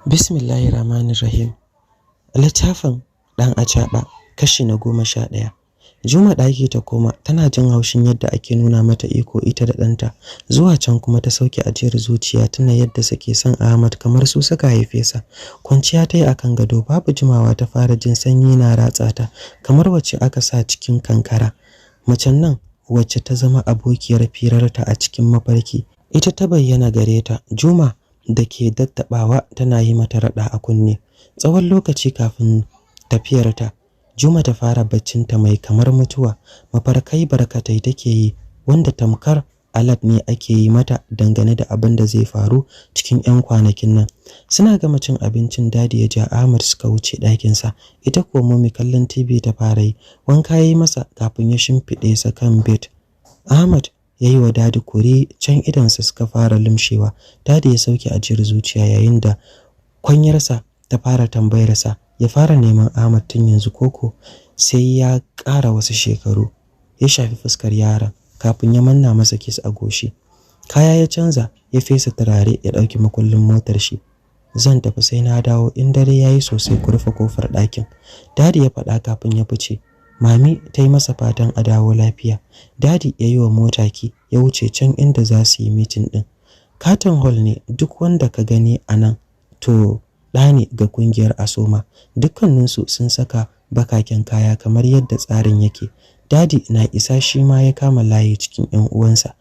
Bismillahirrahmanirrahim. Littafin ɗan acaɓa kashi na 11. Juma ɗaki ta koma tana jin haushin yadda ake nuna mata iko ita da ɗanta. Zuwa can kuma ta sauke ajiyar zuciya tana yadda suke son Ahmad kamar su suka haife sa. Kwanciya ta yi akan gado, babu jimawa ta fara jin sanyi na ratsa ta kamar wacce aka sa cikin kankara. Macen nan wacce ta zama abokiyar firarta a cikin mafarki ita ta bayyana gare ta. Juma da ke daddabawa tana yi mata raɗa a kunne. Tsawon lokaci kafin tafiyarta, Juma ta fara baccinta mai kamar mutuwa. Mafarkai barkatai take yi wanda tamkar alat ne ake yi mata dangane da abin da zai faru cikin 'yan kwanakin nan. Suna gama cin abincin, Dadi ya ja Ahmad suka wuce ɗakinsa. Ita kuwa Mummy kallon TV ta fara yi. Wanka ya yi masa kafin ya shimfiɗe sa kan bed. Ahmad ya yi wa Dadi kuri, can idansa suka fara lumshewa. Dadi ya sauke ajiyar zuciya yayin da kwanyarsa ta fara tambayarsa ya fara neman Ahmad tun yanzu koko sai ya ƙara wasu shekaru. Ya shafi fuskar yaron kafin ya manna masa kiss a goshi. Kaya ya canza, ya fesa turare, ya ɗauki makullin motar shi. Zan tafi sai na dawo, in dare yayi sosai ku rufe kofar ɗakin, Dadi ya faɗa kafin ya fice. Mami ta yi masa fatan a dawo lafiya. Dadi ya yi wa mota ki ya wuce can inda za su yi mitin ɗin. Katon hall ne, duk wanda ka gani a nan to ɗa ne ga kungiyar Asoma. Dukkaninsu sun saka bakaken kaya kamar yadda tsarin yake. Dadi na isa shi ma ya kama layi cikin 'yan uwansa.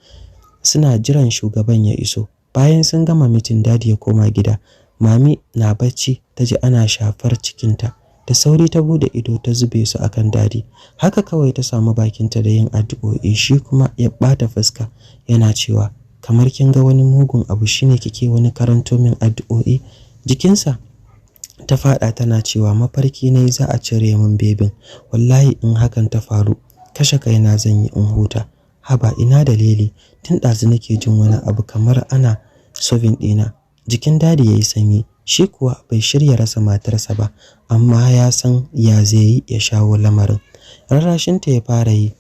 Suna jiran shugaban ya iso. Bayan sun gama mitin, Dadi ya koma gida. Mami na bacci ta ji ana shafar cikinta. Da sauri ta bude ido ta zube su akan Dadi. Haka kawai ta samu bakinta da yin addu'o'i, shi kuma ya bata fuska yana cewa, kamar kin ga wani mugun abu shine kike wani karanto min addu'o'i. Jikinsa ta fada tana cewa, mafarki nayi za a cire min bebin. Wallahi in hakan ta faru kashe kaina zan yi in huta. Haba ina dalili, tun ɗazu nake jin wani abu kamar ana sovin ɗina. Jikin Dadi yayi sanyi, shi kuwa bai shirya rasa matarsa ba, amma ya san ya zai yi ya shawo lamarin. Rarrashinta ya fara yi,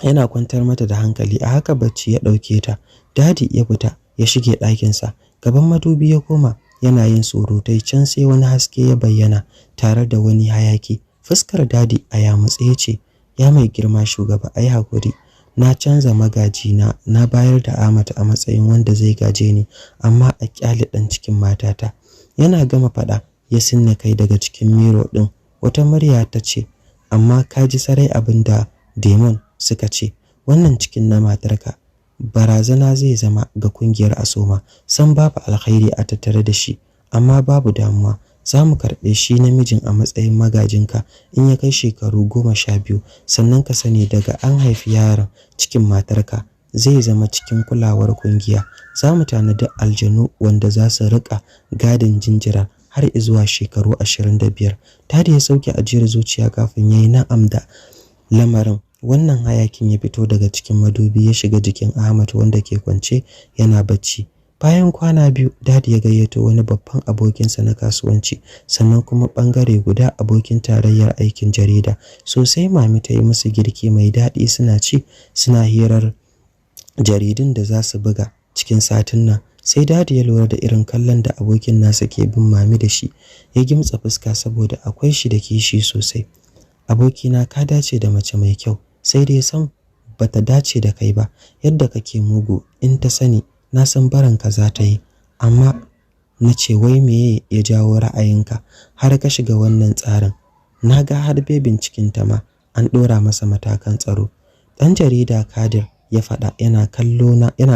yana kwantar mata da hankali. A haka bacci ya ɗauke ta. Dadi ya fita ya shige ɗakinsa. Gaban madubi ya koma yana yin surutai, can sai wani haske ya bayyana tare da wani hayaki. Fuskar Dadi a yamutse ya ce, ya mai girma shugaba, ai hakuri, na canza magaji na bayar da Ahmad a matsayin wanda zai gaje ni, amma a kyale dan cikin matata. Yana gama fada ya sinne kai daga cikin miro din. Wata murya ta ce, amma ka ji sarai abin da Demon suka ce, wannan cikin na matarka barazana zai zama ga kungiyar Asoma. San babu alkhairi a tattare da shi, amma babu damuwa, za mu karɓe shi namijin a matsayin magajinka in ya kai shekaru 12. Sannan ka sani daga an haifi yaron cikin matarka zai zama cikin kulawar kungiya. Za mu tanadi aljanu wanda za su rika gadin jinjira har zuwa shekaru 25. Dadi ya sauke ajiyar zuciya kafin yayi na'am da lamarin. Wannan hayakin ya fito daga cikin madubi ya shiga jikin Ahmad wanda ke kwance yana bacci. Bayan kwana 2, Dadi ya gayyato wani babban abokinsa na kasuwanci, sannan kuma bangare guda abokin tarayyar aikin jarida. Sosai Mami ta yi musu girki mai daɗi, suna ci suna hirar jaridun da za su buga cikin satin nan. Sai Dadi ya lura da irin kallon da abokin nasa ke bin Mami da shi. Ya gimtsa fuska saboda akwai shi da kishi sosai. Abokina, ka dace da mace mai kyau, sai dai san bata dace da kai ba. Yadda kake mugu in ta sani na san baranka za ta yi, amma na ce wai meye ya jawo ra'ayinka har ka shiga wannan tsarin. Na ga har bebin cikinta ma an ɗora masa matakan tsaro. Ɗan jarida Kadir ya faɗa yana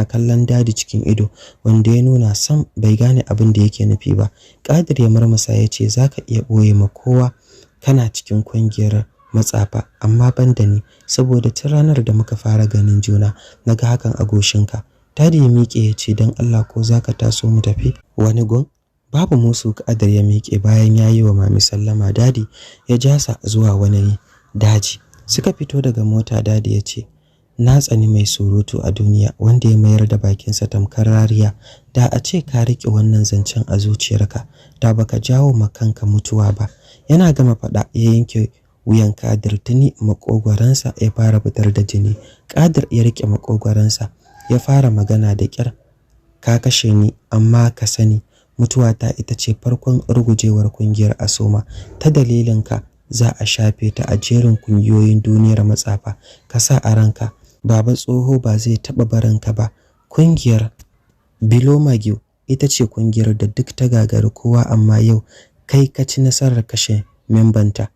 kallon Dadi cikin ido wanda ya nuna sam bai gane abin da yake nufi ba. Kadir ya murmusa ya ce, za ka iya ɓoye ma kowa kana cikin kungiyar matsafa, amma ban da ni, saboda tun ranar da muka fara ganin juna na ga hakan a goshinka. Dadi ya miƙe ya ce, don Allah ko za ka taso mu tafi wani gun? Babu musu. Kadir ya miƙe bayan ya yi wa Mami sallama. Dadi ya jasa zuwa wani daji. Suka fito daga mota. Dadi ya ce, na tsani mai surutu a duniya wanda ya mayar da bakinsa tamkar rariya. Da a ce ka riƙe wannan zancen a zuciyarka, da baka jawo ma kanka mutuwa ba. Yana gama faɗa ya yanke wuyan Kadir, tuni makogwaransa ya fara fitar da jini. Kadir ya riƙe makogwaransa ya fara magana da ƙyar, ka kashe ni, amma ka sani mutuwata ita ce farkon rugujewar kungiyar Asoma. Ta dalilinka za a shafe ta a jerin kungiyoyin duniyar matsafa. Ka sa a ranka, baba tsoho ba zai taɓa barinka ba. Kungiyar Bilomagio ita ce kungiyar da duk ta gagari kowa, amma yau kai ka ci nasarar kashe membanta.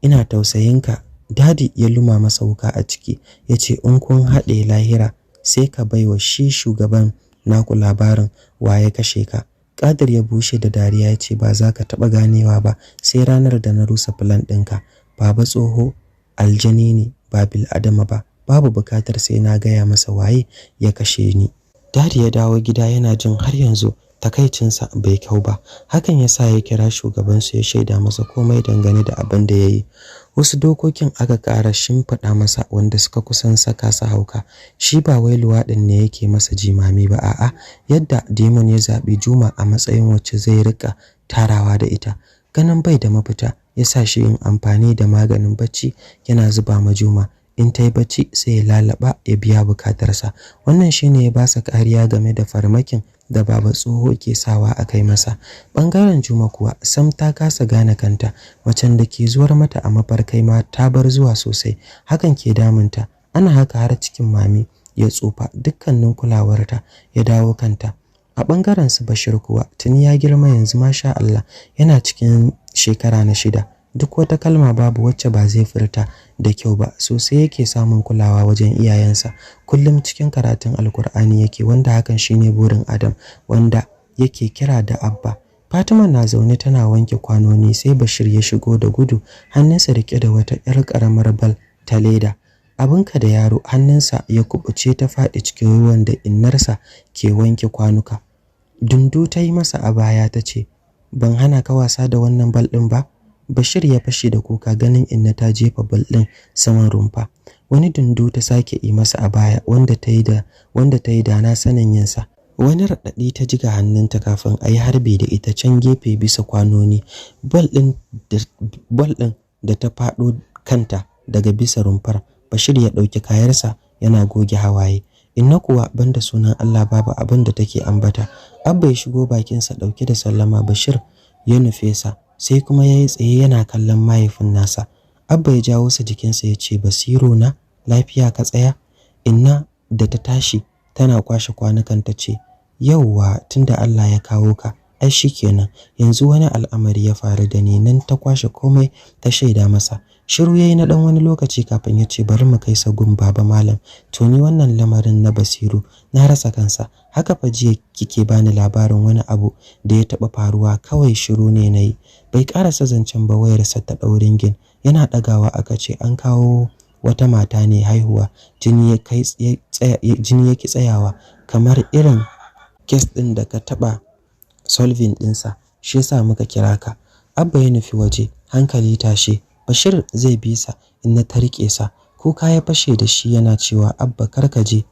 Ina tausayinka. Dadi ya luma masa wuka a ciki, ya ce in kun haɗe lahira sai ka baiwa shi shugaban naku labarin waye kashe ka. Kadir ya bushe da dariya ya ce ba za ka taɓa ganewa ba sai ranar da na rusa filan ɗinka. Baba tsoho aljani ne ba bil adama ba, babu bukatar sai na gaya masa waye ya kashe ni. Dadi ya dawo gida yana jin har yanzu takaicinsa bai kau ba. Hakan ya sa ya kira shugabansu ya shaida masa komai dangane da abin da ya yi. Wasu dokokin aka ƙara shimfiɗa masa wanda suka kusan saka sa hauka. Shi ba wai luwaɗin ne yake masa jimami ba, a'a, yadda Demon ya zaɓi Juma a matsayin wacce zai rika tarawa da ita. Ganin bai da mafita ya sa shi yin amfani da maganin bacci yana zuba ma Juma. In ta yi bacci sai ya lalaba ya biya bukatarsa. Wannan shine ya basa kariya game da farmakin da baba tsoho ke sawa a kai masa. Bangaren Juma kuwa sam ta kasa gane kanta, macen da ke zuwar mata a mafarkai ma ta bar zuwa sosai. Hakan ke damunta. Ana haka har cikin mami ya tsufa, dukkanin kulawarta ya dawo kanta. A bangaren su Bashir kuwa tuni ya girma yanzu, masha Allah, yana cikin shekara na 6. Duk wata kalma babu wacce ba zai furta da kyau ba, sosai yake samun kulawa wajen iyayensa. Kullum cikin karatun Alkur'ani yake, wanda hakan shine burin Adam, wanda yake kira da Abba. Fatima na zaune tana wanke kwanoni sai Bashir ya shigo da gudu, hannunsa rike da wata 'yar karamar bal ta leda. Abinka da yaro, hannunsa ya kubuce ta faɗi cikin ruwan da innarsa ke wanke kwanuka. Dundu ta yi masa a baya ta ce, ban hana ka wasa da wannan bal ɗin ba? Bashir ya fashe da kuka ganin inna ta jefa bal ɗin saman rumfa. Wani dundu ta sake yi masa a baya wanda ta yi da na sanin yinsa. Wani raɗaɗi ta jiga hannunta kafin a yi harbi da ita can gefe bisa kwanoni. Bal ɗin da ta faɗo kanta daga bisa rumfar. Bashir ya ɗauki kayarsa yana goge hawaye. Inna kuwa banda sunan Allah babu abin da take ambata. Abba ya shigo bakinsa ɗauke da sallama. Bashir ya nufe sa, sai kuma ya yi tsaye yana kallon mahaifin nasa. Abba ya jawo sa jikinsa ya ce, Basiru na, lafiya ka tsaya? Inna da ta tashi tana kwashe kwanukan ta ce, yauwa, tunda Allah ya kawo ka, ai shikenan, yanzu wani al'amari ya faru da ni. Nan ta kwashe komai ta shaida masa. Shiru yayi na dan wani lokaci kafin ya ce, bari mu kai sa gun baba malam. To ni wannan lamarin na Basiru na rasa kansa. Haka fa jiya kike bani labarin wani abu da ya taba faruwa, kawai shiru ne nayi. Bai karasa zancen ba wayarsa ta daurin gin. Yana dagawa aka ce an kawo wata mata ne haihuwa. Jini yake tsayawa kamar irin case din da ka taba solving dinsa. Shi yasa muka kira ka. Abba ya nufi waje, hankali tashi. Bashir zai bi sa, inna ta rike sa. Kuka ya fashe da shi yana cewa, Abba karka je,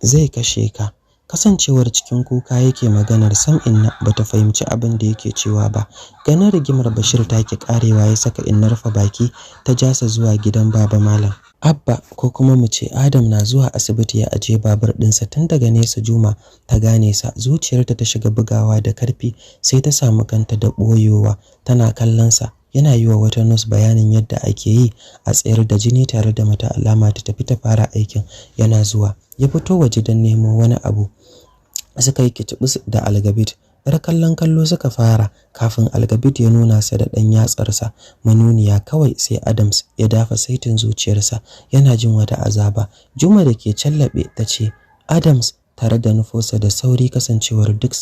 zai kashe ka. Kasancewar cikin kuka yake maganar, sam inna bata fahimci abin da yake cewa ba. Ganin rigimar Bashir take karewa ya saka inna rufe baki ta jasa zuwa gidan baba malam. Abba, ko kuma mu ce Adam, na zuwa asibiti ya aje babur dinsa. Tun daga nesa Juma ta gane sa, zuciyarta ta shiga bugawa da karfi, sai ta samu kanta da boyowa tana kallon sa. Yana yi wa wata nurse bayanin yadda ake yi a tsayar da jini tare da mata alama ta tafi ta fara aikin. Yana zuwa ya fito waje don nemo wani abu. Suka yi kitibus da Algabit. Yar kallon kallo suka fara kafin Algabit ya nuna sa da ɗan yatsarsa manuniya kawai, sai Adams ya dafa saitin zuciyarsa yana jin wata azaba. Juma da ke challabe ta ce, Adams, tare da nufosa da sauri kasancewar duk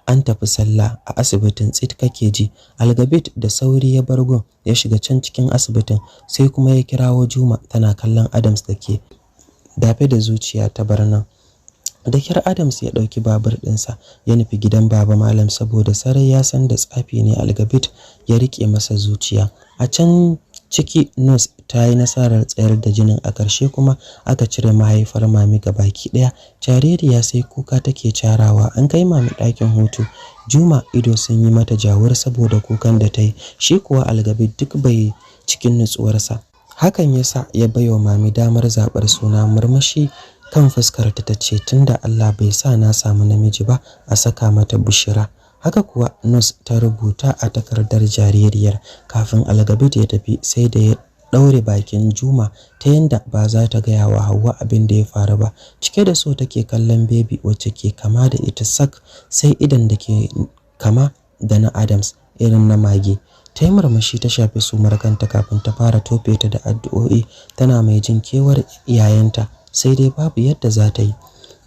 an tafi sallah a asibitin. Tsit kake ji. Algabit da sauri ya bar gun ya shiga can cikin asibitin, sai kuma ya kirawo Juma tana kallon Adams da ke dafe da zuciya ta barnan. Da kyar Adams ya dauki babur dinsa ya nufi gidan baba malam, saboda sarai ya san da tsafi ne Algabit ya rike masa zuciya. A can ciki nurse ta yi nasarar tsayar da jinin, a ƙarshe kuma aka cire mahaifar mami gabaki ɗaya. Jaririya sai kuka take carawa. An kai mami ɗakin hutu. Juma ido sun yi mata jawur saboda kukan da ta yi. Shi kuwa Algabit duk bai cikin nutsuwarsa. Hakan yasa ya baiwa mami damar zaɓar suna. Murmushi kan fuskarta ta ce, tunda Allah bai sa na samu namiji ba, a saka mata Bushira. Haka kuwa nurse ta rubuta a takardar jaririyar kafin Algabid ya tafi, sai da ya daure bakin Juma ta yanda ba za ta gaya wa Hauwa abin da ya faru ba. Cike da so take kallon baby wacce ke kama da ita sak, sai idan da ke kama da na Adams irin na mage. Ta yi murmushi ta shafi sumar kanta kafin ta fara tofe ta da addu'o'i, tana mai jin kewar iyayenta, sai dai babu yadda za ta yi.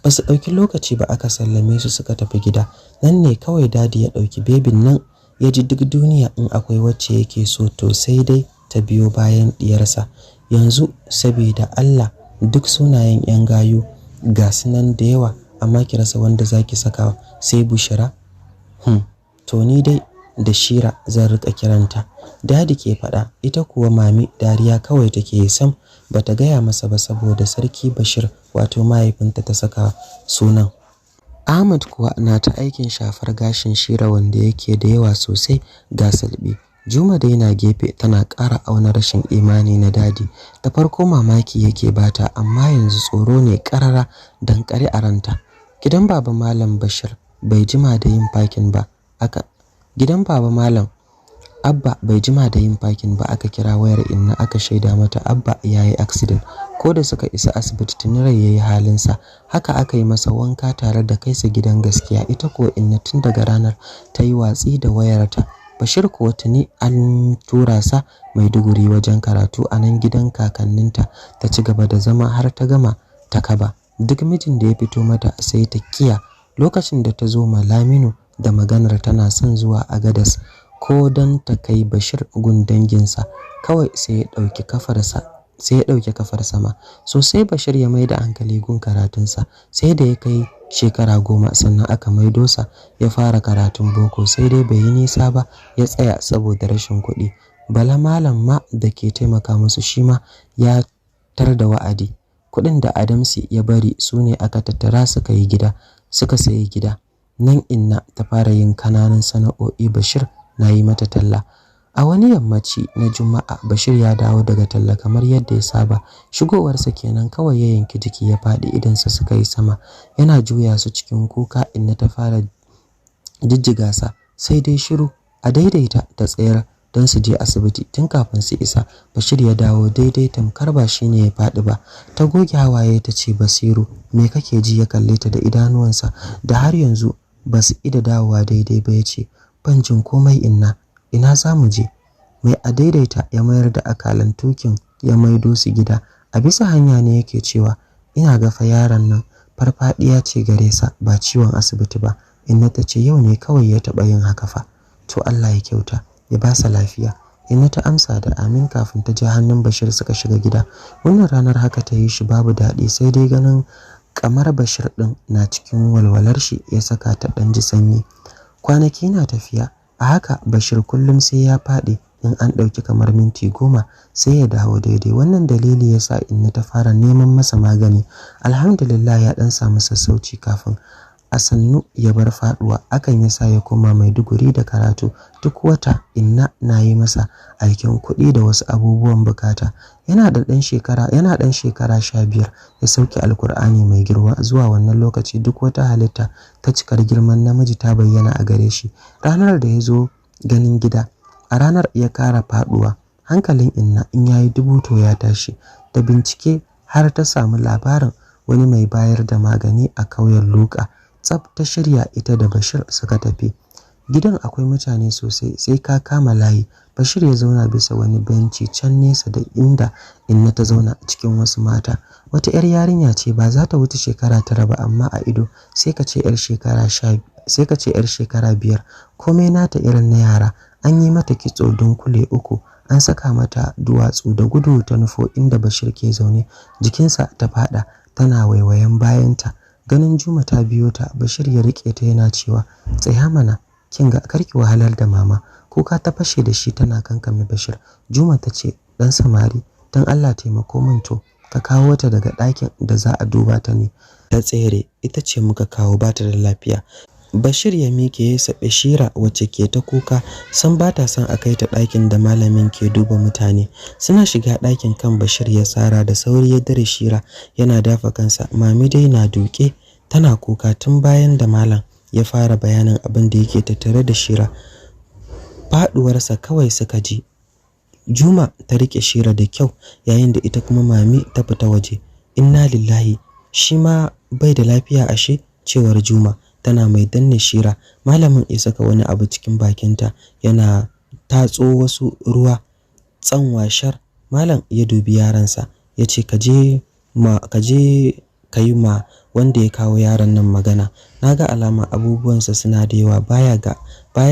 Ba su ɗauki lokaci ba aka sallame su suka tafi gida. Nan ne kawai dadi ya ɗauki bebin nan, ya ji duk duniya in akwai wacce yake so to sai dai ta biyo bayan diyarsa. Yanzu saboda Allah duk sunayen 'yan gayu ga su nan da yawa, amma ki rasa wanda zaki saka sai Bushra. To ni dai da Shira zan rika kiranta, dadi ke faɗa. Ita kuwa mami dariya kawai take yi, sam bata gaya masa ba saboda sarki Bashir wato mahaifinta ta saka sunan. Ahmad kuwa na ta aikin shafar gashin Shira wanda yake da yawa sosai ga salbi. Juma dai na gefe tana ƙara auna rashin imani na dadi. Da farko mamaki yake bata, amma yanzu tsoro ne ƙarara dankare a ranta. Gidan baba Malam Bashir bai jima da yin fakin ba. Gidan baba Malam Abba bai jima da yin fakin ba aka kira wayar inna aka shaida mata Abba yayi accident. Ko da suka isa asibiti tun rai yayi halinsa, haka aka yi masa wanka tare da kaisa gidan gaskiya. Ita ko inna tun daga ranar ta yi watsi da wayarta. Bashir kuwa tuni an tura sa Maiduguri wajen karatu a nan gidan kakanninta ta ci gaba da zama har ta gama ta kaba. Duk mijin da ya fito mata sai ta kiya. Lokacin da ta zo Laminu da maganar tana son zuwa Agadas ko don ta kai Bashir gun danginsa, kawai sai ya ɗauki kafar sama. Sosai Bashir ya mai da hankali gun karatunsa, sai da ya kai shekara 10 sannan aka maido sa ya fara karatun boko, sai dai bai yi nisa ba ya tsaya saboda rashin kuɗi. Bala Malam ma da ke taimaka musu shi ma ya tar da wa'adi. Kuɗin da Adamsi ya bari su ne aka tattara suka sayi gida. Nan inna ta fara yin kananan sana'o'i, Bashir na yi mata talla. A wani yammaci na Juma'a Bashir ya dawo daga talla kamar yadda ya saba. Shigowarsa kenan kawai ya yanki jiki ya faɗi, idansa suka yi sama. Yana juya su cikin kuka, inna ta fara jijjiga sa, sai dai shiru. A daidaita ta tsayar don su je asibiti. Tun kafin su isa Bashir ya dawo daidai tamkar ba shi ne ya faɗi ba. Ta goge hawaye ta ce, Basiru me kake ji? Ya kalle ta da idanuwansa da har yanzu ba su ida dawowa daidai ba. Ya ce, ban jin komai inna, ina za mu je? Mai a daidaita ya mayar da akalan tukin ya maido su gida. A bisa hanya ne yake cewa, ina gafa yaron nan farfadiya ce gare sa, ba ciwon asibiti ba. Inna ta ce, yau ne kawai ya taɓa yin haka fa. To Allah ya kyauta ya ba sa lafiya. Inna ta amsa da amin kafin ta ji hannun Bashir suka shiga gida. Wannan ranar haka ta yi shi babu daɗi, sai dai ganin kamar Bashir ɗin na cikin walwalar shi ya saka ta ɗan ji sanyi. Kwanaki na tafiya a haka. Bashir kullum sai ya faɗi, in an ɗauki kamar minti 10 sai ya dawo daidai. Wannan dalili ya sa inna ta fara neman masa magani. Alhamdulillah ya ɗan samu sassauci kafin a sannu ya bar faɗuwa. Akan ya sa ya koma Maiduguri da karatu. Duk wata inna na yi masa aikin kuɗi da wasu abubuwan bukata. Yana ɗan shekara 15 ya sauke Alkur'ani mai girma. Zuwa wannan lokaci duk wata halitta ta cikar girman namiji ta bayyana a gare shi. Ranar da ya zo ganin gida, a ranar ya kara faɗuwa. Hankalin inna in yayi dubu to ya tashi. Da bincike har ta samu labarin wani mai bayar da magani a ƙauyen Luka. Tsaf ta shirya ita da Bashir suka tafi. Gidan akwai mutane sosai, sai ka kama layi. Bashir ya zauna bisa wani benci can nesa da inda inna ta zauna cikin wasu mata. Wata 'yar yarinya ce, ba za ta wuce shekara 9 ba, amma a ido sai ka ce 'yar shekara 5. Komai nata irin na yara. An yi mata kitso dunkule 3, an saka mata duwatsu. Da gudu ta nufo inda Bashir ke zaune, jikinsa ta fada tana waiwayen bayanta. Ganin Juma ta biyo ta, Bashir ya rike ta yana cewa, tsaya mana, kin ga karki wahalar da mama. Kuka ta fashe da shi tana kankame Bashir. Juma ta ce, dan samari dan Allah taimako min, to ka kawo ta daga ɗakin da za a duba ta ne. Ta tsere, ita ce muka kawo, ba ta da lafiya. Bashir ya miƙe ya saɓe Shira wacce ke ta kuka, san ba ta son a kai ta ɗakin da malamin ke duba mutane. Suna shiga ɗakin kan Bashir ya tsara da sauri ya dare Shira yana dafa kansa. Mami dai na duke tana kuka tun bayan da malam ya fara bayanin abin da yake tattare da Shira. Faduwarsa kawai suka ji. Juma ta rike Shira da kyau yayin da ita kuma Mami ta fita waje. Inna lillahi, shi ma bai da lafiya ashe, cewar Juma tana mai danne Shira. Malamin ya saka wani abu cikin bakinta yana tatso wasu ruwa tsanwashar. Malam ya dubi yaransa ya ce ka je ka yi ma wanda ya kawo yaron nan magana. Naga alama abubuwansa suna da yawa, baya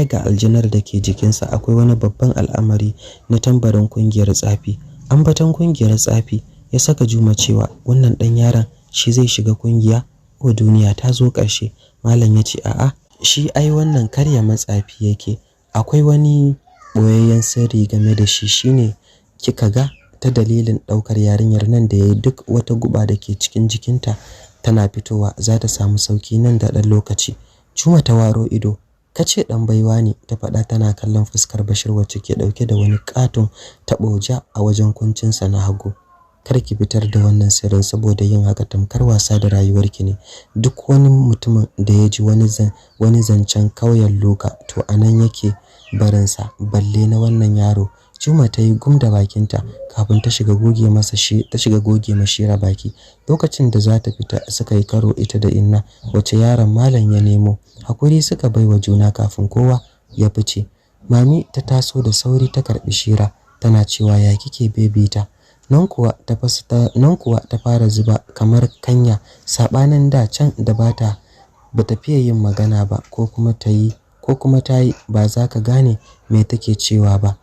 ga aljanar da ke jikinsa akwai wani babban al'amari na tambarin kungiyar tsafi. Ambaton kungiyar tsafi ya saka Juma cewa wannan dan yaron shi zai shiga kungiya ko duniya ta zo ƙarshe. Malam ya ce a'a, shi ai wannan karya matsafi yake, akwai wani boyayyen sirri game da shi, shine kika ga ta dalilin daukar yarinyar nan da yayi duk wata guba da ke cikin jikinta tana fitowa, za ta samu sauki nan da dan lokaci. Juma ta waro ido. Kace dan baiwa ne, ta faɗa tana kallon fuskar Bashir wacce ke dauke da wani katon taboja a wajen kuncinsa na hagu. Kar ki fitar da wannan sirrin, saboda yin haka tamkar wasa da rayuwarki ne. Duk wani mutumin da ya ji wani zancen kauyen Luka to anan yake barinsa, balle na wannan yaro. Juma ta yi gum da bakinta kafin ta shiga goge Shira baki. Lokacin da za ta fita suka yi karo ita da Inna wacce yaron malam ya nemo. Hakuri suka baiwa juna kafin kowa ya fice. Mami ta taso da sauri ta karbi Shira tana cewa ya kike bebita. Nan kuwa ta fara zuba kamar kanya, sabanin da can da bata fiye yin magana ba, ko kuma ta yi ba za ka gane me take cewa ba.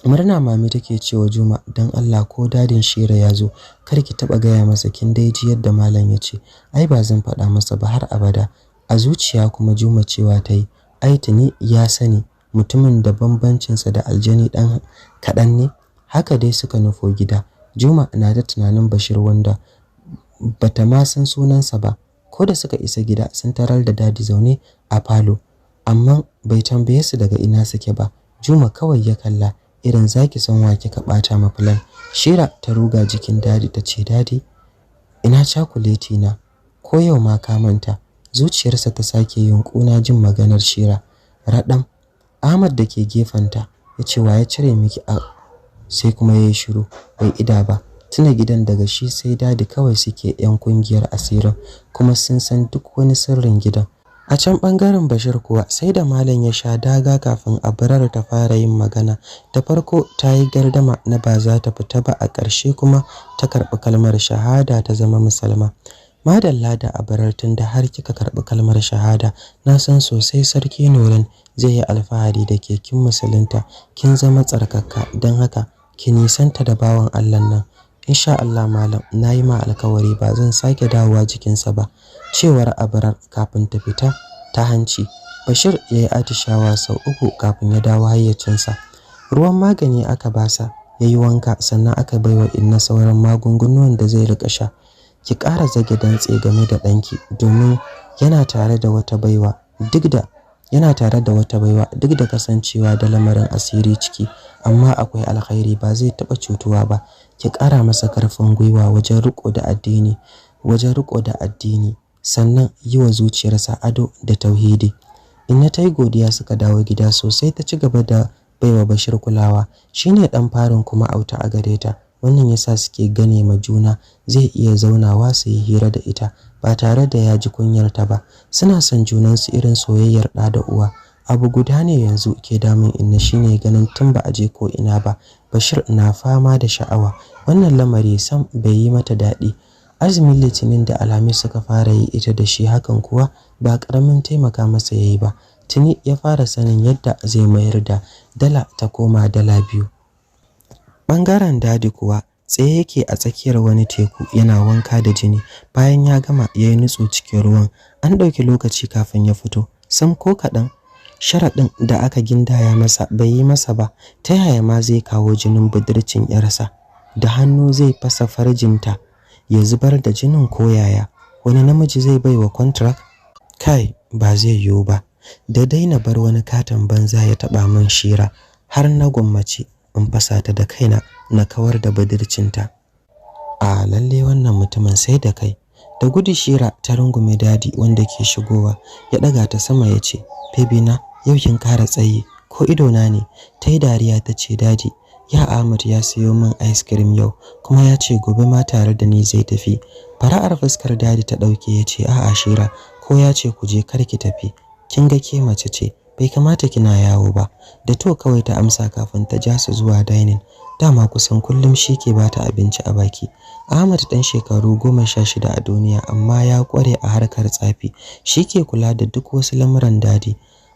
Murna Mami take cewa Juma, dan Allah ko dadin Shira ya zo kar ki taba gaya masa kin dai ji yadda malam ya ce. Ai ba zan faɗa masa ba har abada. A zuciya kuma Juma cewa ta yi, ai tuni ya sani mutumin da bambancinsa da aljani dan kaɗan ne. Haka dai suka nufo gida. Juma na da tunanin Bashir wanda bata ma san sunansa ba. Ko da suka isa gida sun tarar da dadi zaune a falo, amma bai tambaye su daga ina suke ba. Juma kawai ya kalla irin zaki san wa kika bata ma plan. Shira ta ruga jikin dadi ta ce, dadi ina chocolate na, ko yau ma ka manta. Zuciyarsa ta sake yin kuna jin maganar Shira. Radam Ahmad da ke gefanta ya ce wa ya cire miki a, sai kuma yayi shiru bai ida ba. Tuna gidan daga shi sai dadi kawai suke yan kungiyar asirin, kuma sun san duk wani sirrin gidan. A can bangaren Bashir kuwa sai da malam ya sha daga kafin Abrar ta fara yin magana. Da farko ta yi gardama na ba za ta fita ba, a ƙarshe kuma ta karɓi kalmar shahada ta zama musulma. Madalla da Abrar, tunda har kika karɓi kalmar shahada, na san sosai sarki Nuran zai yi alfahari da ke, kin musulunta, kin zama tsarkaka, don haka ki nisanta da bawan Allah nan. Insha Allah malam, nayi ma alkawari ba zan sake dawowa jikinsa ba, cewar Abrar kafin ta fita ta hanci. Bashir ya yi atishawa sau 3 kafin ya dawo hayyacinsa. Ruwan magani aka basa, ya yi wanka, sannan aka baiwa Inna sauran magungunan da zai rika sha. Ki ƙara zage dantse game da ɗanki, domin yana tare da wata baiwa duk da kasancewa da lamarin asiri ciki, amma akwai alkhairi, ba zai taɓa cutuwa ba. Ki ƙara masa ƙarfin gwiwa wajen riƙo da addini, sannan yi wa zuciyarsa ado da tauhidi. Inna ta yi godiya suka dawo gida sosai, ta ci gaba da baiwa Bashir kulawa. Shine ɗan farin kuma auta a gare ta. Wannan yasa suke gane ma juna zai iya zaunawa su yi hira da ita ba tare da ya ji kunyarta ba. Suna son junansu irin soyayyar ɗa da uwa. Abu guda ne yanzu ke damun Inna, shine ganin tun ba a je ko ina ba Bashir na fama da sha'awa. Wannan lamari sam bai yi mata daɗi. Azumin Litinin da Alhamis suka fara yi ita da shi, hakan kuwa ba ƙaramin taimaka masa yayi ba. Tuni ya fara sanin yadda zai mayar da dala ta koma dala 2. Bangaren dadi kuwa tsaye yake a tsakiyar wani teku yana wanka da jini. Bayan ya gama ya yi nutso cikin ruwan. An ɗauki lokaci kafin ya fito, sam ko kaɗan. Sharaɗin da aka gindaya masa bai yi masa ba. Ta yaya ma zai kawo jinin budurcin yarsa? Da hannu zai fasa farjinta ya zubar da jinin, ko yaya? Wani namiji zai baiwa contract? Kai, ba zai yiwu ba. Da daina bar wani katon banza ya taɓa min Shira, har na gwammace in fasa ta da kaina na kawar da budurcinta. A lalle wannan mutumin sai da kai. Da gudu Shira ta rungume dadi wanda ke shigowa, ya daga ta sama ya ce, "Baby na, yau kin kara tsayi, ko ido na ne?" Ta yi dariya ta ce, "Dadi, ya Ahmad ya sayo min ice cream yau, kuma ya ce gobe ma tare da ni zai tafi." Fara'ar fuskar dadi ta dauke ya ce, "A'a Shira, ko ya ce ku je kar ki tafi. Kin ga ke mace ce, bai kamata kina yawo ba." Da to kawai ta amsa kafin ta ja su zuwa dining. Dama kusan kullum shi ke bata abinci a baki. Ahmad dan shekaru 16 a duniya amma ya kware a harkar tsafi. Shi ke kula da duk wasu lamuran dadi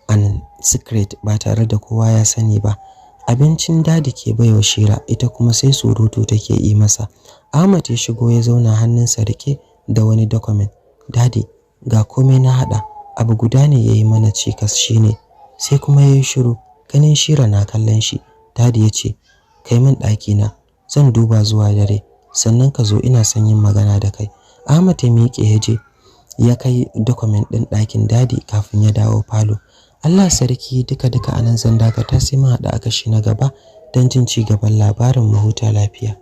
and secret ba tare da kowa ya sani ba. Abincin dadi ke baiwa Shira, ita kuma sai surutu take yi masa. Ahmad ya shigo ya zauna hannunsa rike da wani document. "Dadi, ga komai na hada. Abu guda ne yayi mana cikas shine." Sai kuma yayi shiru, ganin Shira na kallon shi. Dadi ya ce, "Kai min daki na, zan duba zuwa dare, sannan ka zo ina son yin magana da kai." Ahmad ya miƙe ya je ya kai document din ɗakin dadi kafin ya dawo falo. Allah sarki, duka anan zan dakata, sai mun haɗa a kashi na gaba don jin ci gaban labarin. Mu huta lafiya.